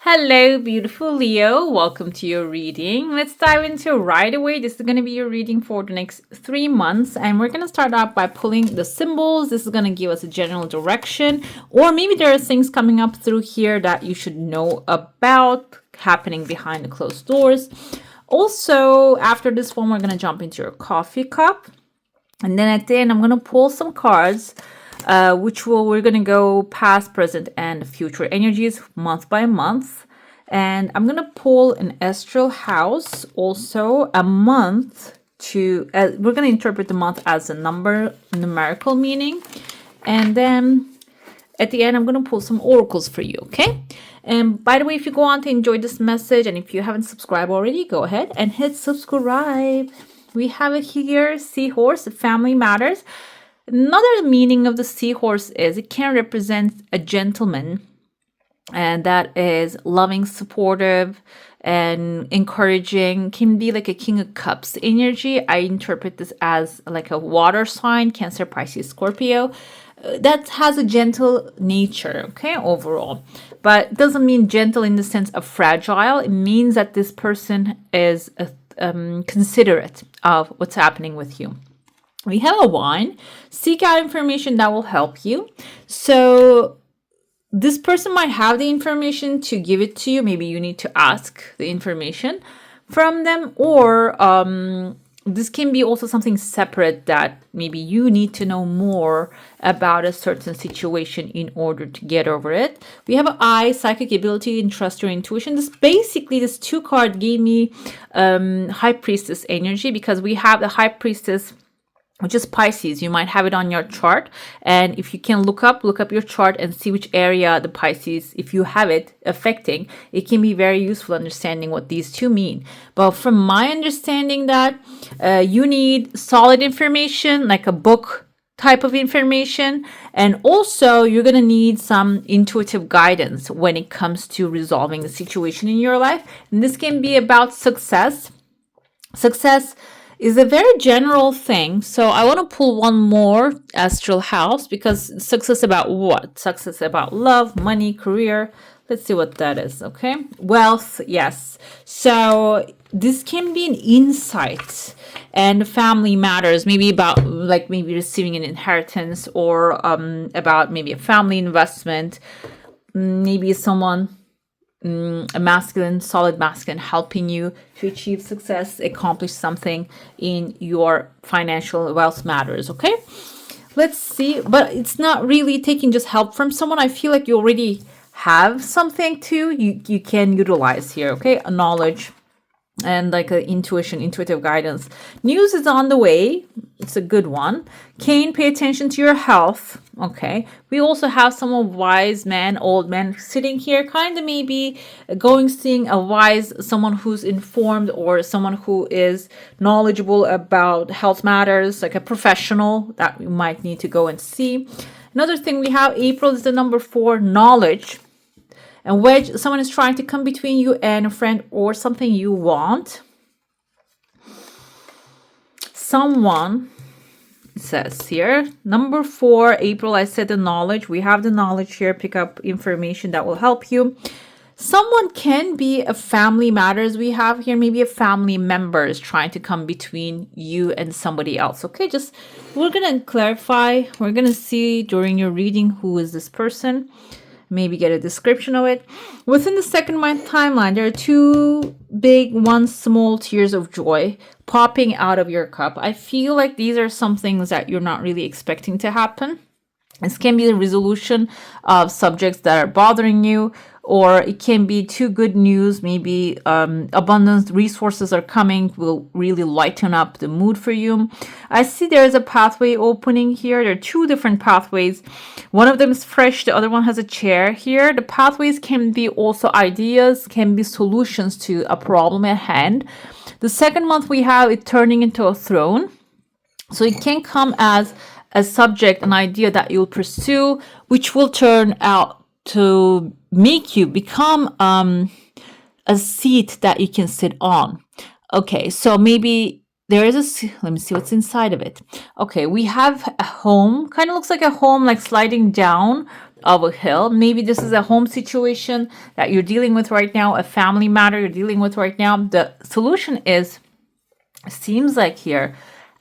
Hello, beautiful Leo. Welcome to your reading. Let's dive into it right away. This is going to be your reading for the next 3 months. And we're going to start out by pulling the symbols. This is going to give us a general direction. Or maybe there are things coming up through here that you should know about happening behind the closed doors. Also, after this one, we're going to jump into your coffee cup. And then at the end, I'm going to pull some cards. We're going to go past, present, and future energies month by month. And I'm going to pull an astral house, also a month we're going to interpret the month as a numerical meaning. And then at the end, I'm going to pull some oracles for you, okay? And by the way, if you go on to enjoy this message, and if you haven't subscribed already, go ahead and hit subscribe. We have it here, Seahorse, Family Matters. Another meaning of the seahorse is it can represent a gentleman, and that is loving, supportive, and encouraging. Can be like a King of Cups energy. I interpret this as like a water sign, Cancer, Pisces, Scorpio. That has a gentle nature, okay, overall. But it doesn't mean gentle in the sense of fragile. It means that this person is considerate of what's happening with you. We have a wine. Seek out information that will help you. So this person might have the information to give it to you. Maybe you need to ask the information from them, or this can be also something separate that maybe you need to know more about a certain situation in order to get over it. We have an eye, psychic ability, and trust your intuition. This 2 card gave me High Priestess energy, because we have the High Priestess, which is Pisces. You might have it on your chart, and if you can look up your chart and see which area the Pisces, if you have it affecting, it can be very useful understanding what these two mean. But from my understanding, that you need solid information, like a book type of information, and also you're going to need some intuitive guidance when it comes to resolving the situation in your life. And this can be about success is a very general thing. So I want to pull one more astral house, because success about what? Success about love, money, career. Let's see what that is, okay? Wealth, yes. So this can be an insight, and family matters, maybe about maybe receiving an inheritance, or about maybe a family investment, maybe someone, a solid masculine helping you to achieve success, accomplish something in your financial wealth matters, okay? Let's see. But it's not really taking just help from someone. I feel like you already have something you can utilize here, okay? A knowledge and like a intuitive guidance. News is on the way. It's a good one. Cain, pay attention to your health. Okay. We also have some wise men, old men sitting here, kind of maybe seeing a wise, someone who's informed, or someone who is knowledgeable about health matters, like a professional that you might need to go and see. Another thing we have, April is the number 4, knowledge. And wedge, someone is trying to come between you and a friend or something you want. Someone, it says here, number 4, April, I said the knowledge. We have the knowledge here. Pick up information that will help you. Someone can be a family matters. We have here maybe a family member is trying to come between you and somebody else. Okay, we're going to clarify. We're going to see during your reading who is this person. Maybe get a description of it. Within the second month timeline, there are 2 big, 1 small tears of joy popping out of your cup. I feel like these are some things that you're not really expecting to happen. This can be the resolution of subjects that are bothering you, or it can be 2 good news. Maybe abundance, resources are coming, will really lighten up the mood for you. I see there is a pathway opening here. There are 2 different pathways. One of them is fresh, the other one has a chair here. The pathways can be also ideas, can be solutions to a problem at hand. The second month we have it turning into a throne. So it can come as a subject, an idea that you'll pursue, which will turn out to make you become a seat that you can sit on. Okay, so maybe there is let me see what's inside of it. Okay, we have a home, kind of looks like a home, like sliding down of a hill. Maybe this is a home situation that you're dealing with right now, a family matter you're dealing with right now. The solution seems like here,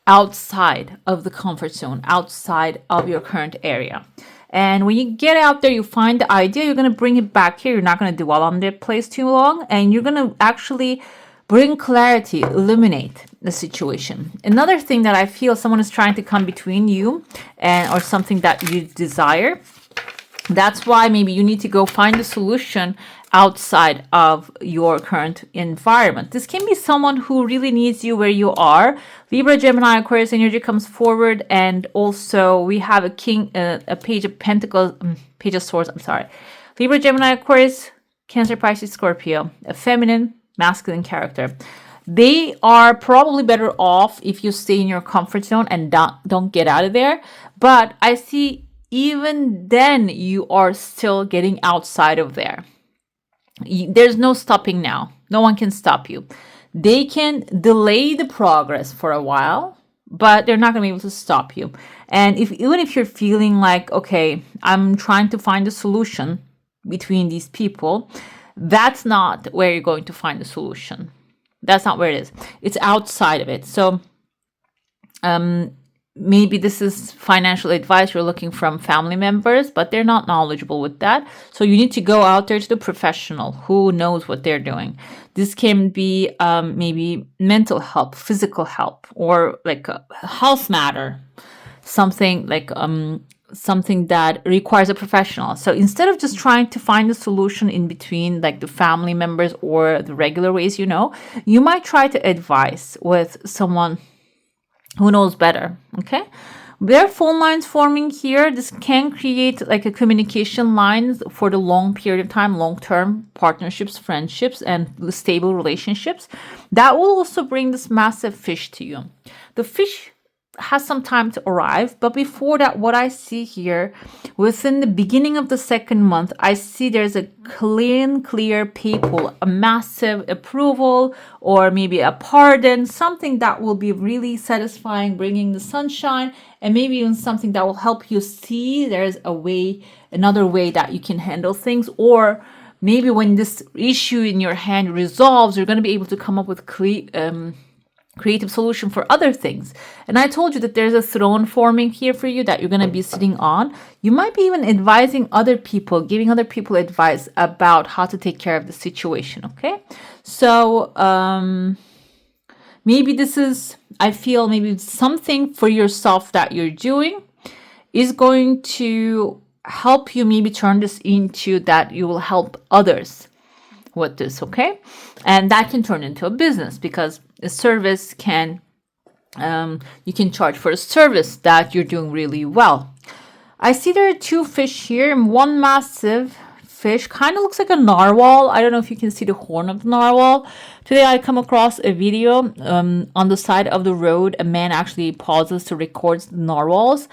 outside of the comfort zone, outside of your current area. And when you get out there, you find the idea, you're going to bring it back here. You're not going to dwell on that place too long. And you're going to actually bring clarity, illuminate the situation. Another thing that I feel someone is trying to come between you and or something that you desire. That's why maybe you need to go find a solution outside of your current environment. This can be someone who really needs you where you are. Libra, Gemini, Aquarius energy comes forward, and also we have a king, a page of pentacles, page of swords. I'm sorry. Libra, Gemini, Aquarius, Cancer, Pisces, Scorpio, a feminine, masculine character. They are probably better off if you stay in your comfort zone and don't get out of there. But I see even then you are still getting outside of there. There's no stopping now. No one can stop you. They can delay the progress for a while, but they're not going to be able to stop you. And even if you're feeling like, okay, I'm trying to find a solution between these people, that's not where you're going to find the solution. That's not where it is. It's outside of it. So maybe this is financial advice you're looking from family members, but they're not knowledgeable with that. So you need to go out there to the professional who knows what they're doing. This can be maybe mental help, physical help, or like a health matter, something like something that requires a professional. So instead of just trying to find a solution in between like the family members or the regular ways, you might try to advise with someone who knows better. Okay, there are phone lines forming here. This can create like a communication lines for the long period of time, long-term partnerships, friendships, and stable relationships. That will also bring this massive fish to you. The fish has some time to arrive, but before that, what I see here, within the beginning of the second month, I see there's a clear people, a massive approval, or maybe a pardon, something that will be really satisfying, bringing the sunshine, and maybe even something that will help you see there's another way that you can handle things. Or maybe when this issue in your hand resolves, you're going to be able to come up with creative solution for other things. And I told you that there's a throne forming here for you that you're going to be sitting on. You might be even advising other people, giving other people advice about how to take care of the situation. Okay, so maybe this is, I feel maybe something for yourself that you're doing is going to help you maybe turn this into that you will help others with this. Okay, and that can turn into a business, because a service can you can charge for a service that you're doing really well. I see there are two fish here, and one massive fish kind of looks like a narwhal. I don't know if you can see the horn of the narwhal. Today I come across a video on the side of the road. A man actually pauses to record the narwhals.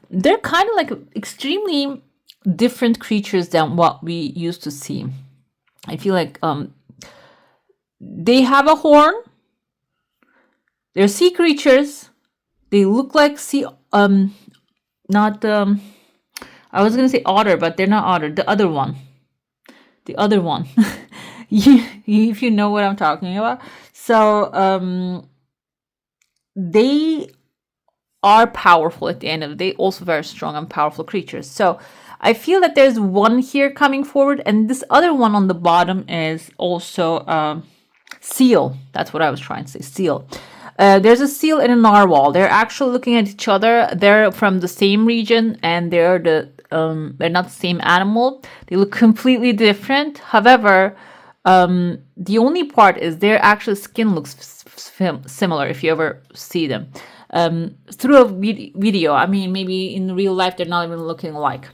They're kind of like extremely different creatures than what we used to see. I feel like they have a horn. They're sea creatures. They look like sea, not, I was going to say otter, but they're not otter. The other one. If you know what I'm talking about. So, they are powerful at the end of the day. Also very strong and powerful creatures. So, I feel that there's one here coming forward, and this other one on the bottom is also seal. That's what I was trying to say, seal. There's a seal and a narwhal. They're actually looking at each other. They're from the same region, and they're not the same animal. They look completely different. However, the only part is their actual skin looks similar if you ever see them. Through a video, I mean, maybe in real life, they're not even looking alike.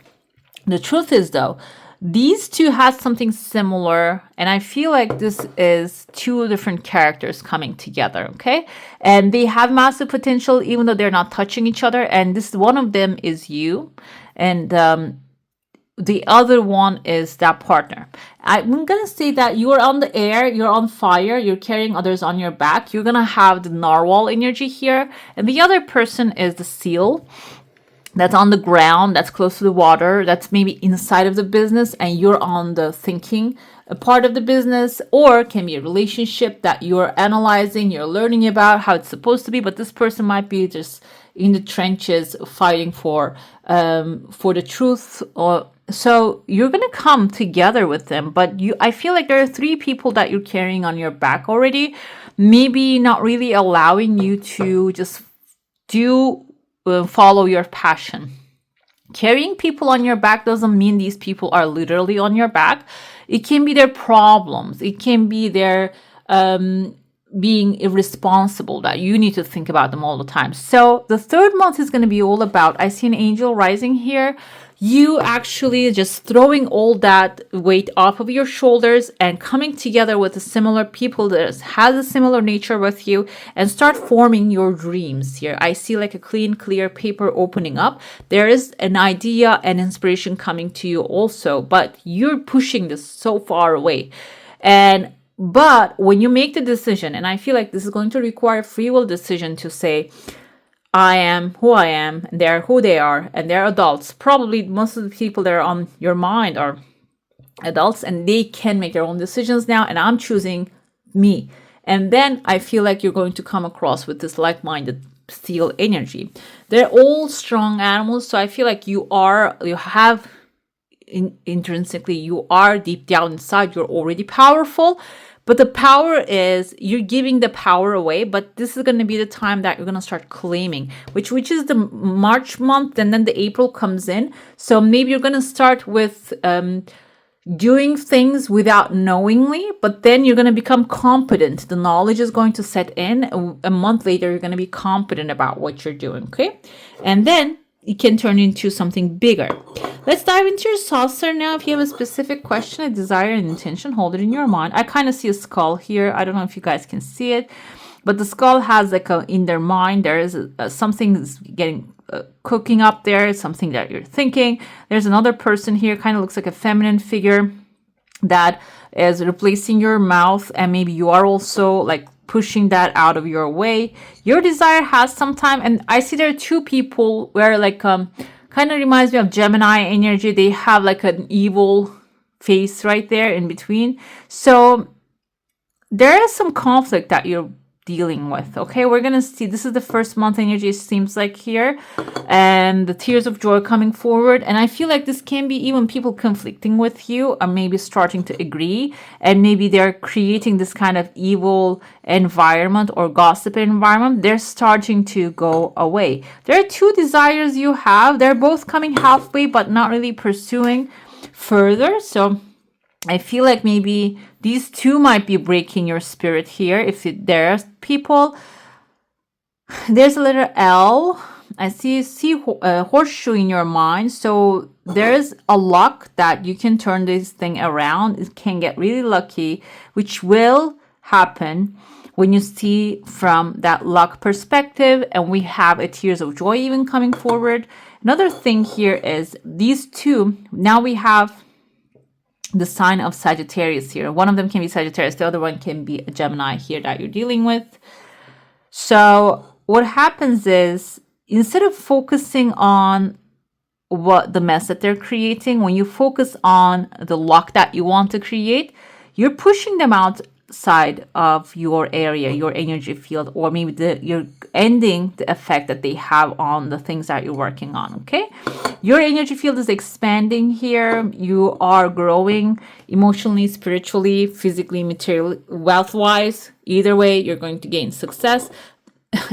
The truth is, though, these two have something similar, and I feel like this is two different characters coming together, okay? And they have massive potential, even though they're not touching each other. And this one of them is you, and the other one is that partner. I'm gonna say that you are on the air, you're on fire, you're carrying others on your back. You're gonna have the narwhal energy here, and the other person is the seal. that's on the ground, that's close to the water, that's maybe inside of the business, and you're on the thinking part of the business, or it can be a relationship that you're analyzing, you're learning about how it's supposed to be, but this person might be just in the trenches fighting for the truth. Or so you're gonna come together with them, but I feel like there are 3 people that you're carrying on your back already, maybe not really allowing you to just follow your passion. Carrying people on your back doesn't mean these people are literally on your back. It can be their problems. It can be their being irresponsible, that you need to think about them all the time. So the 3rd month is going to be all about, I see an angel rising here, you actually just throwing all that weight off of your shoulders and coming together with a similar people that has a similar nature with you and start forming your dreams here. I see like a clean, clear paper opening up. There is an idea and inspiration coming to you also, but you're pushing this so far away. But when you make the decision, and I feel like this is going to require a free will decision to say, I am who I am, and they're who they are, and they're adults. Probably most of the people that are on your mind are adults, and they can make their own decisions now, and I'm choosing me. And then I feel like you're going to come across with this like-minded steel energy. They're all strong animals, so I feel like intrinsically, you are deep down inside, you're already powerful. But the power is, you're giving the power away, but this is going to be the time that you're going to start claiming, which is the March month, and then the April comes in. So maybe you're going to start with doing things without knowingly, but then you're going to become competent. The knowledge is going to set in. A month later, you're going to be competent about what you're doing, okay? And then it can turn into something bigger. Let's dive into your saucer now. If you have a specific question, a desire, an intention, hold it in your mind. I kind of see a skull here. I don't know if you guys can see it, but the skull has like in their mind, there is something getting cooking up there, something that you're thinking. There's another person here, kind of looks like a feminine figure that is replacing your mouth, and maybe you are also like pushing that out of your way. Your desire has some time, and I see there are 2 people where like kind of reminds me of Gemini energy. They have like an evil face right there in between. So there is some conflict that you're dealing with. Okay, we're gonna see, this is the 1st month energy, it seems like here, and the tears of joy coming forward. And I feel like this can be even people conflicting with you, or maybe starting to agree, and maybe they're creating this kind of evil environment or gossip environment. They're starting to go away. There are 2 desires you have. They're both coming halfway, but not really pursuing further. So I feel like maybe these 2 might be breaking your spirit here. If there are people, there's a letter L. I see a horseshoe in your mind. So there's a luck that you can turn this thing around. It can get really lucky, which will happen when you see from that luck perspective. And we have a tears of joy even coming forward. Another thing here is these 2, now we have the sign of Sagittarius here. One of them can be Sagittarius, the other one can be a Gemini here that you're dealing with. So what happens is, instead of focusing on what the mess that they're creating, when you focus on the luck that you want to create, you're pushing them outside of your area, your energy field, or maybe you're ending the effect that they have on the things that you're working on. Okay, your energy field is expanding here. You are growing emotionally, spiritually, physically, materially, wealth wise. Either way, you're going to gain success.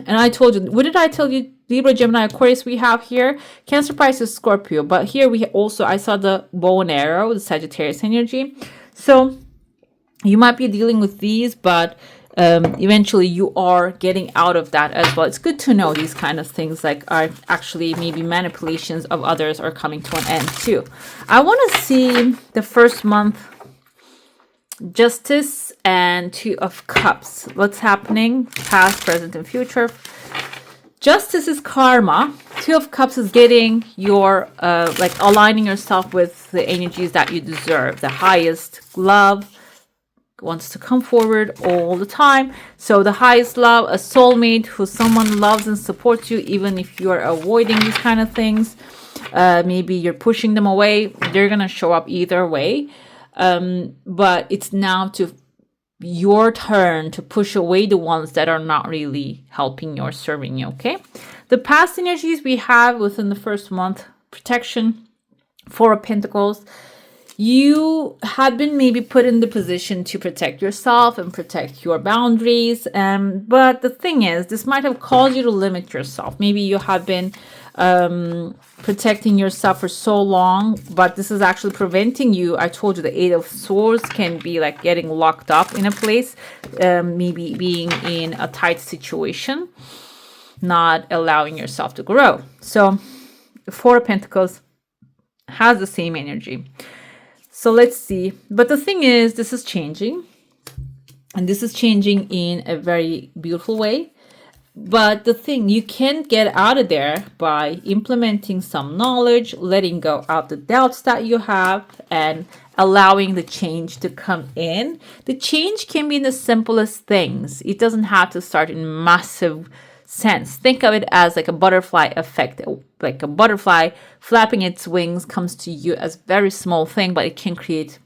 And I told you, what did I tell you? Libra, Gemini, Aquarius we have here. Cancer, Pisces, Scorpio. But here we also, I saw the bow and arrow, the Sagittarius energy. So you might be dealing with these, but eventually you are getting out of that as well. It's good to know these kind of things like are actually maybe manipulations of others are coming to an end too. I want to see the 1st month Justice and 2 of Cups. What's happening? Past, present, and future. Justice is karma. 2 of Cups is getting your aligning yourself with the energies that you deserve, the highest love, wants to come forward all the time. So the highest love, a soulmate, who someone loves and supports you, even if you're avoiding these kind of things. Maybe you're pushing them away. They're going to show up either way. But it's now to your turn to push away the ones that are not really helping you or serving you, okay? The past energies we have within the first month, protection, Four of Pentacles. You had been maybe put in the position to protect yourself and protect your boundaries. But the thing is, this might have caused you to limit yourself. Maybe you have been protecting yourself for so long, but this is actually preventing you. I told you the Eight of Swords can be like getting locked up in a place, maybe being in a tight situation, not allowing yourself to grow. So the Four of Pentacles has the same energy. So let's see. But the thing is, this is changing, and this is changing in a very beautiful way. But the thing, you can't get out of there by implementing some knowledge, letting go of the doubts that you have, and allowing the change to come in. The change can be in the simplest things. It doesn't have to start in massive sense. Think of it as like a butterfly effect. Like a butterfly flapping its wings comes to you as a very small thing, but it can create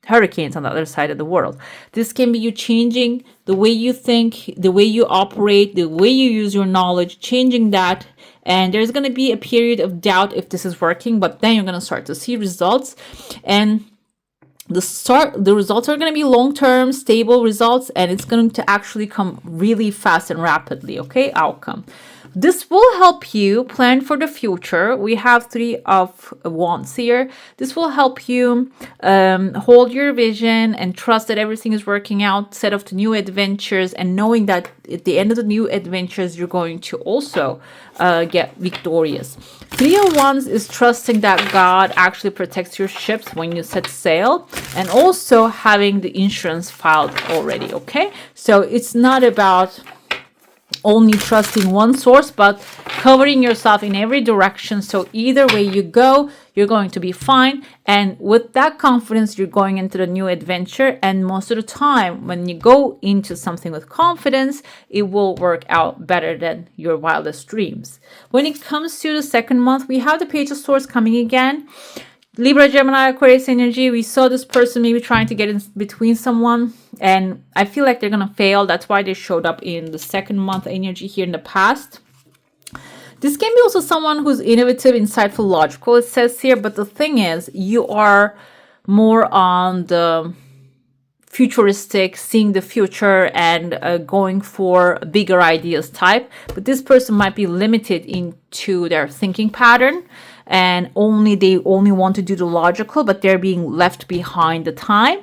hurricanes on the other side of the world. This can be you changing the way you think, the way you operate, the way you use your knowledge, changing that. And there's going to be a period of doubt if this is working, but then you're going to start to see results. And the results are going to be long-term, stable results, and it's going to actually come really fast and rapidly, okay? Outcome. This will help you plan for the future. We have Three of Wands here. This will help you hold your vision and trust that everything is working out, set off to new adventures, and knowing that at the end of the new adventures, you're going to also get victorious. Three of Wands is trusting that God actually protects your ships when you set sail, and also having the insurance filed already, okay? So it's not about only trusting one source, but covering yourself in every direction. So either way you go, you're going to be fine. And with that confidence, you're going into the new adventure. And most of the time, when you go into something with confidence, it will work out better than your wildest dreams. When it comes to the second month, we have the Page of Swords coming again. Libra, Gemini, Aquarius energy. We saw this person maybe trying to get in between someone, and I feel like they're going to fail. That's why they showed up in the second month energy here in the past. This can be also someone who's innovative, insightful, logical, it says here. But the thing is, you are more on the futuristic, seeing the future and going for bigger ideas type. But this person might be limited into their thinking pattern, and they only want to do the logical, but they're being left behind the time.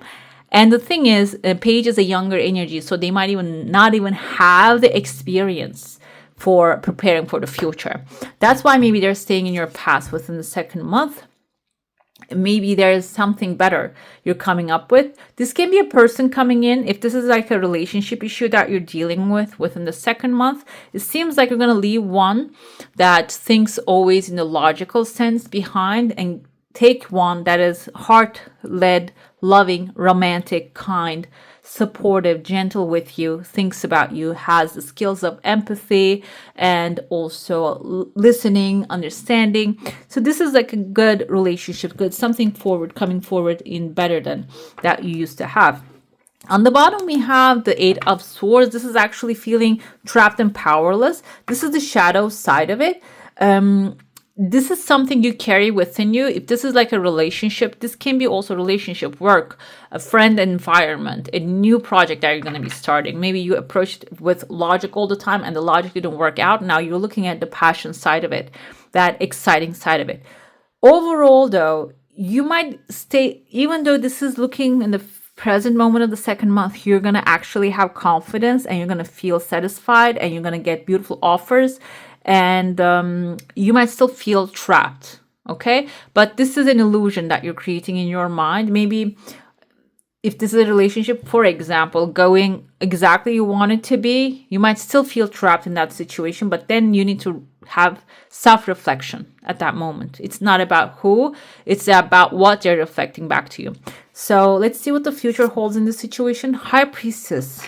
And the thing is, Page is a younger energy, so they might even not even have the experience for preparing for the future. That's why maybe they're staying in your past within the second month. Maybe there's something better you're coming up with. This can be a person coming in. If this is like a relationship issue that you're dealing with within the second month, it seems like you're going to leave one that thinks always in the logical sense behind and take one that is heart-led, loving, romantic, kind, supportive, gentle with you, thinks about you, has the skills of empathy and also listening, understanding. So this is like a good relationship, good something forward, coming forward in better than that you used to have. On the bottom, we have the Eight of Swords. This is actually feeling trapped and powerless. This is the shadow side of it. This is something you carry within you. If this is like a relationship, this can be also relationship, work, a friend environment, a new project that you're going to be starting. Maybe you approached it with logic all the time and the logic didn't work out. Now you're looking at the passion side of it, that exciting side of it. Overall, though, you might stay, even though this is looking in the present moment of the second month, you're going to actually have confidence and you're going to feel satisfied and you're going to get beautiful offers. And you might still feel trapped, okay? But this is an illusion that you're creating in your mind. Maybe if this is a relationship, for example, going exactly you want it to be, you might still feel trapped in that situation, but then you need to have self-reflection at that moment. It's not about who, it's about what they're reflecting back to you. So let's see what the future holds in this situation. High Priestess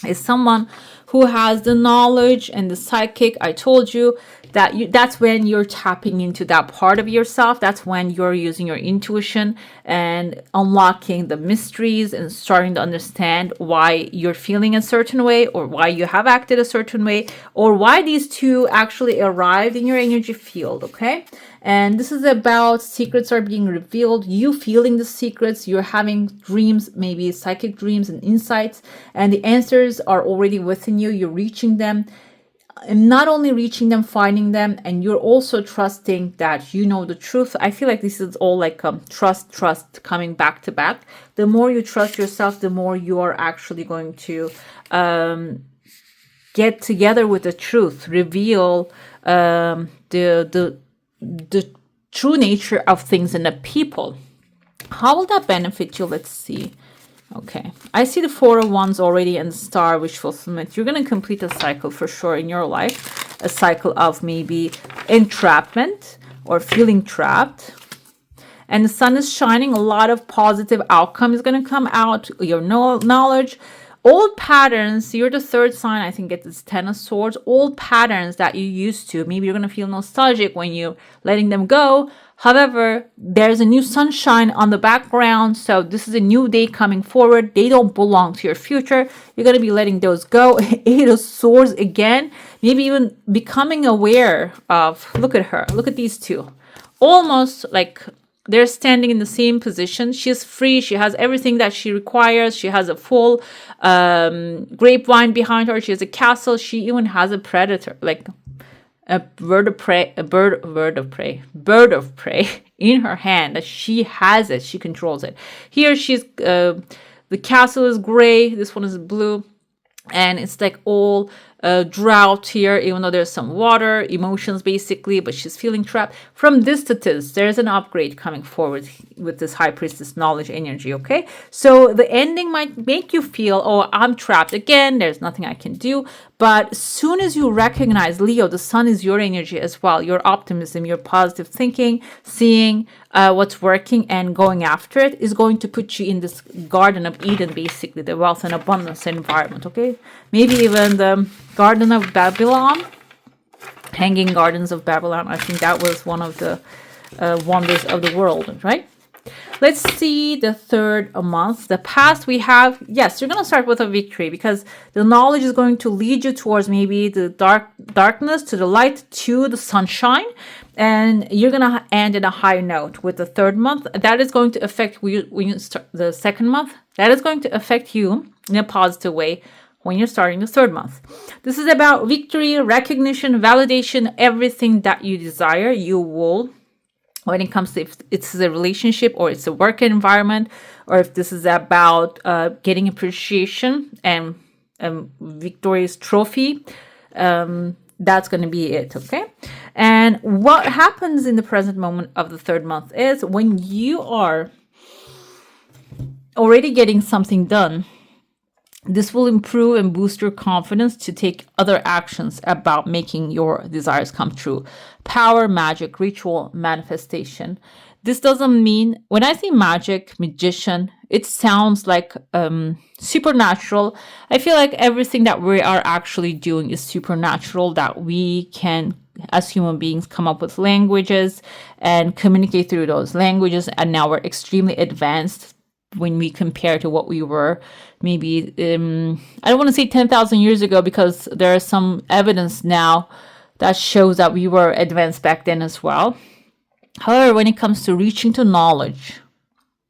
is someone who has the knowledge and the psychic. I told you that that's when you're tapping into that part of yourself. That's when you're using your intuition and unlocking the mysteries and starting to understand why you're feeling a certain way, or why you have acted a certain way, or why these two actually arrived in your energy field, okay? And this is about secrets are being revealed, you feeling the secrets, you're having dreams, maybe psychic dreams and insights, and the answers are already within you. You're reaching them, and not only reaching them, finding them, and you're also trusting that you know the truth. I feel like this is all like trust coming back to back. The more you trust yourself, the more you are actually going to get together with the truth, reveal the true nature of things and the people. How will that benefit you? Let's see. Okay, I see the Four of Wands already and the Star, wish fulfillment. You're going to complete a cycle for sure in your life, a cycle of maybe entrapment or feeling trapped. And the sun is shining, a lot of positive outcome is going to come out, your knowledge. Old patterns, you're the third sign, I think it's 10 of Swords, old patterns that you used to. Maybe you're going to feel nostalgic when you're letting them go. However, there's a new sunshine on the background. So this is a new day coming forward. They don't belong to your future. You're going to be letting those go. Eight of Swords again. Maybe even becoming aware of, look at her. Look at these two. Almost like they're standing in the same position. She's free. She has everything that she requires. She has a full grapevine behind her. She has a castle. She even has a predator, like a bird of prey in her hand. That she has it. She controls it. Here she's the castle is gray. This one is blue, and it's like all drought here, even though there's some water, emotions basically, but she's feeling trapped. From this to this, there's an upgrade coming forward with this High Priestess knowledge energy, okay? So the ending might make you feel, oh, I'm trapped again, there's nothing I can do. But as soon as you recognize, Leo, the sun is your energy as well, your optimism, your positive thinking, seeing what's working and going after it is going to put you in this Garden of Eden, basically, the wealth and abundance environment, okay? Maybe even the Garden of Babylon, Hanging Gardens of Babylon. I think that was one of the wonders of the world, right? Let's see the third month. The past we have, yes, you're going to start with a victory because the knowledge is going to lead you towards maybe the darkness to the light to the sunshine. And you're going to end in a high note with the third month. That is going to affect you when you start the second month. That is going to affect you in a positive way when you're starting the third month. This is about victory, recognition, validation, everything that you desire, you will. When it comes to if it's a relationship or it's a work environment, or if this is about getting appreciation and victorious trophy, that's going to be it, okay? And what happens in the present moment of the third month is when you are already getting something done, this will improve and boost your confidence to take other actions about making your desires come true. Power, magic, ritual, manifestation. This doesn't mean, when I say magic, magician, it sounds like supernatural. I feel like everything that we are actually doing is supernatural, that we can, as human beings, come up with languages and communicate through those languages. And now we're extremely advanced when we compare to what we were maybe, I don't want to say 10,000 years ago, because there is some evidence now that shows that we were advanced back then as well. However, when it comes to reaching to knowledge,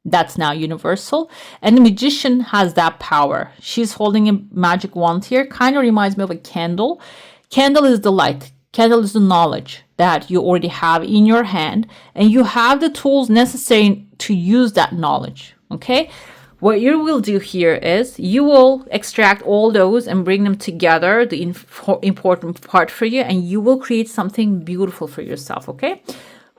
that's now universal. And the magician has that power. She's holding a magic wand here. Kind of reminds me of a candle. Candle is the light. Candle is the knowledge that you already have in your hand. And you have the tools necessary to use that knowledge. Okay? What you will do here is you will extract all those and bring them together, the important part for you, and you will create something beautiful for yourself, okay?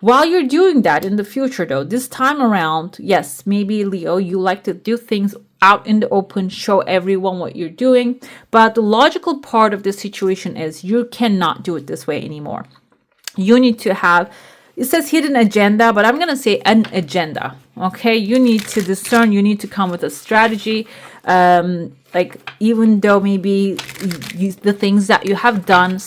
While you're doing that in the future, though, this time around, yes, maybe Leo, you like to do things out in the open, show everyone what you're doing. But the logical part of this situation is you cannot do it this way anymore. You need to have, it says hidden agenda, but I'm going to say an agenda. Okay. You need to discern, you need to come with a strategy. Like, even though maybe the things that you have done,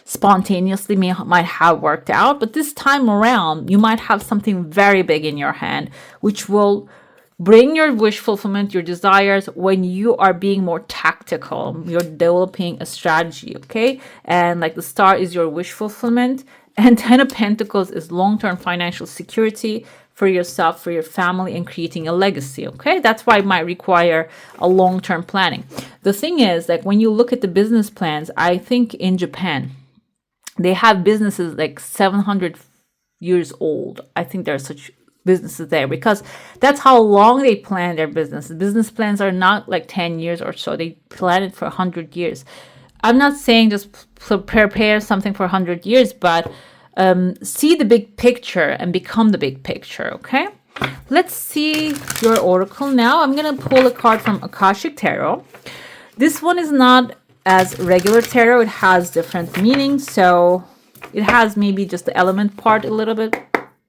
spontaneously might have worked out, but this time around you might have something very big in your hand which will bring your wish fulfillment, your desires, when you are being more tactical. You're developing a strategy, okay? And like the star is your wish fulfillment, and 10 of Pentacles is long-term financial security for yourself, for your family, and creating a legacy, okay? That's why it might require a long-term planning. The thing is, like, when you look at the business plans, I think in Japan, they have businesses like 700 years old. I think there are such businesses there because that's how long they plan their business. Business plans are not like 10 years or so. They plan it for 100 years. I'm not saying just prepare something for 100 years, but see the big picture and become the big picture, okay? Let's see your oracle now. I'm going to pull a card from Akashic Tarot. This one is not as regular tarot. It has different meanings, so it has maybe just the element part a little bit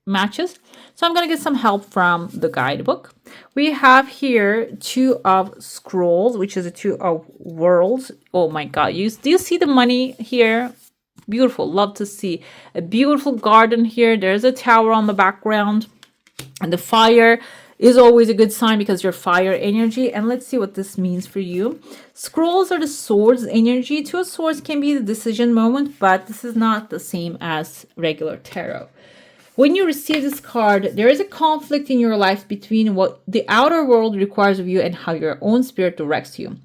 matches. So I'm going to get some help from the guidebook. We have here 2 of scrolls, which is a 2 of worlds. Oh my god, do you see the money here? Beautiful. Love to see a beautiful garden here. There's a tower on the background, and the fire is always a good sign because you're fire energy. And let's see what this means for you. Scrolls are the swords energy. 2 of swords can be the decision moment, but this is not the same as regular tarot. When you receive this card, there is a conflict in your life between what the outer world requires of you and how your own spirit directs you.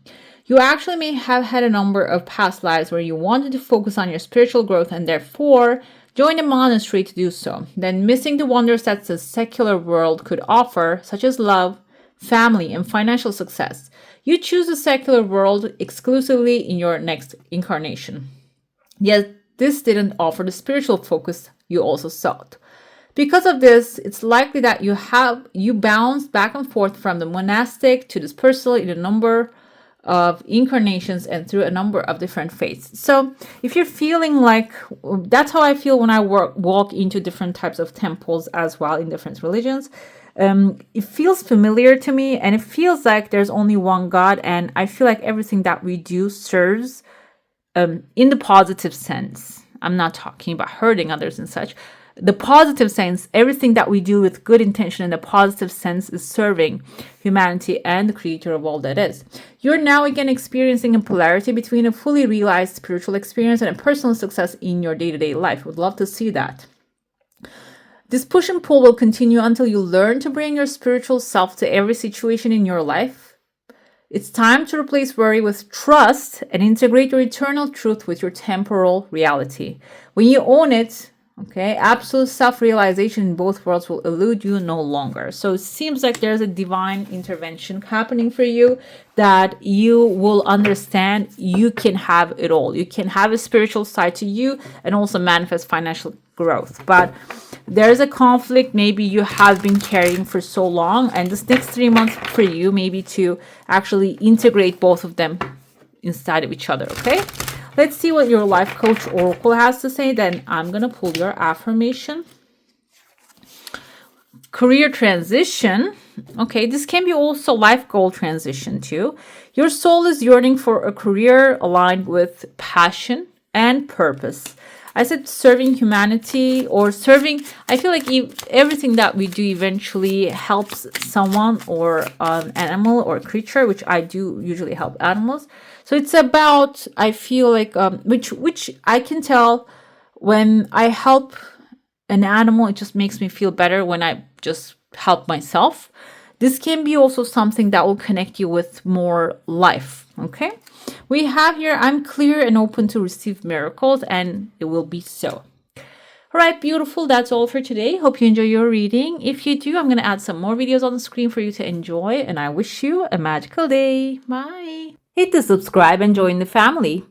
You actually may have had a number of past lives where you wanted to focus on your spiritual growth and therefore join a monastery to do so, then missing the wonders that the secular world could offer, such as love, family, and financial success. You choose the secular world exclusively in your next incarnation. Yet this didn't offer the spiritual focus you also sought. Because of this, it's likely that you bounce back and forth from the monastic to this personal in a number of incarnations and through a number of different faiths. So if you're feeling like, that's how I feel when I walk into different types of temples as well in different religions. It feels familiar to me, and it feels like there's only one God, and I feel like everything that we do serves in the positive sense. I'm not talking about hurting others and such. The positive sense, everything that we do with good intention in the positive sense is serving humanity and the creator of all that is. You're now again experiencing a polarity between a fully realized spiritual experience and a personal success in your day-to-day life. Would love to see that. This push and pull will continue until you learn to bring your spiritual self to every situation in your life. It's time to replace worry with trust and integrate your eternal truth with your temporal reality. When you own it, okay, absolute self-realization in both worlds will elude you no longer. So it seems like there's a divine intervention happening for you, that you will understand you can have it all. You can have a spiritual side to you and also manifest financial growth. But there's a conflict maybe you have been carrying for so long, and this next 3 months for you maybe to actually integrate both of them inside of each other, okay? Let's see what your life coach oracle has to say. Then I'm going to pull your affirmation. Career transition. Okay, this can be also life goal transition too. Your soul is yearning for a career aligned with passion and purpose. I said serving humanity or serving. I feel like everything that we do eventually helps someone or an animal or creature, which I do usually help animals. So it's about, I feel like, which I can tell when I help an animal, it just makes me feel better when I just help myself. This can be also something that will connect you with more life, okay? We have here, I'm clear and open to receive miracles, and it will be so. All right, beautiful. That's all for today. Hope you enjoy your reading. If you do, I'm going to add some more videos on the screen for you to enjoy, and I wish you a magical day. Bye. Hit the subscribe and join the family.